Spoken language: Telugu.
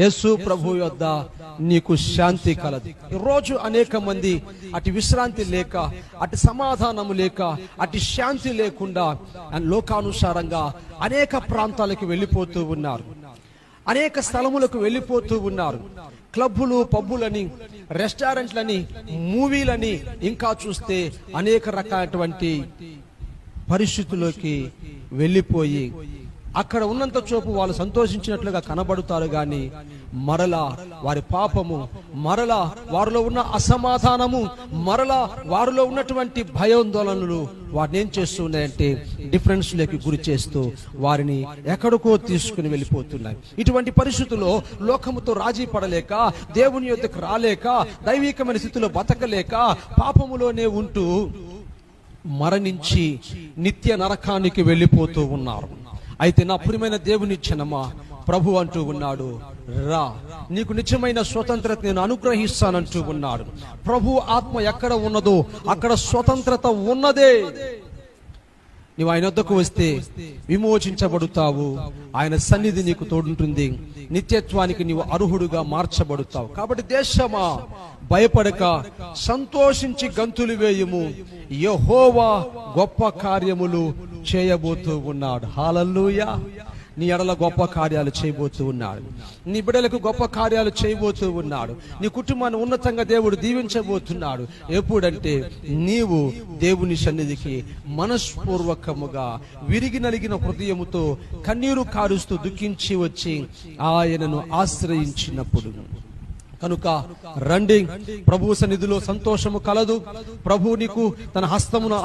యేసు ప్రభు యొద్ద నీకు శాంతి కలదు. ఈరోజు అనేక మంది అటు విశ్రాంతి లేక, అటు సమాధానము లేక, అటు శాంతి లేకుండా లోకానుసారంగా అనేక ప్రాంతాలకు వెళ్ళిపోతూ ఉన్నారు, అనేక స్థలములకు వెళ్ళిపోతూ ఉన్నారు. క్లబ్బులు, పబ్బులని, రెస్టారెంట్లని, మూవీలని, ఇంకా చూస్తే అనేక రకాలైనటువంటి పరిస్థితుల్లోకి వెళ్ళిపోయి అక్కడ ఉన్నంత చూపు వాళ్ళు సంతోషించినట్లుగా కనబడుతారు. కానీ మరలా వారి పాపము, మరలా వారిలో ఉన్న అసమాధానము, మరలా వారిలో ఉన్నటువంటి భయాందోళనలు వారిని ఏం చేస్తున్నాయంటే డిఫరెన్స్ లేకి గురి చేస్తూ వారిని ఎక్కడికో తీసుకుని వెళ్ళిపోతున్నాయి. ఇటువంటి పరిస్థితుల్లో లోకముతో రాజీ పడలేక, దేవుని యొద్దకు రాలేక, దైవికమైన స్థితిలో బతకలేక, పాపములోనే ఉంటూ మరణించి నిత్య నరకానికి వెళ్ళిపోతూ ఉన్నారు. అయితే నా ప్రియమైన దేవుని జనమా, ప్రభు అంటూ ఉన్నాడు, రా, నీకు నిజమైన స్వతంత్రత నేను అనుగ్రహిస్తానంటూ ఉన్నాడు. ప్రభు ఆత్మ ఎక్కడ ఉన్నదో అక్కడ స్వతంత్రత ఉన్నదే. నీవు ఆయన వద్దకు వస్తే విమోచించబడుతావు, ఆయన సన్నిధి నీకు తోడుంటుంది, నిత్యత్వానికి నీవు అర్హుడుగా మార్చబడుతావు. కాబట్టి దేశమా, భయపడక సంతోషించి గంతులు వేయుము, యెహోవా గొప్ప కార్యములు చేయబోతూ ఉన్నాడు. హల్లెలూయా. నీ ఎడల గొప్ప కార్యాలు చేయబోతూ ఉన్నాడు, నీ బిడ్డలకు గొప్ప కార్యాలు చేయబోతూ ఉన్నాడు, నీ కుటుంబాన్ని ఉన్నతంగా దేవుడు దీవించబోతున్నాడు. ఎప్పుడంటే నీవు దేవుని సన్నిధికి మనస్పూర్వకముగా విరిగి నలిగిన హృదయముతో కన్నీరు కారుస్తూ దుఃఖించి వచ్చి ఆయనను ఆశ్రయించినప్పుడు. కనుక రండి, ప్రభు సన్నిధిలో సంతోషము కలదు. ప్రభు నీకు తన హస్తమును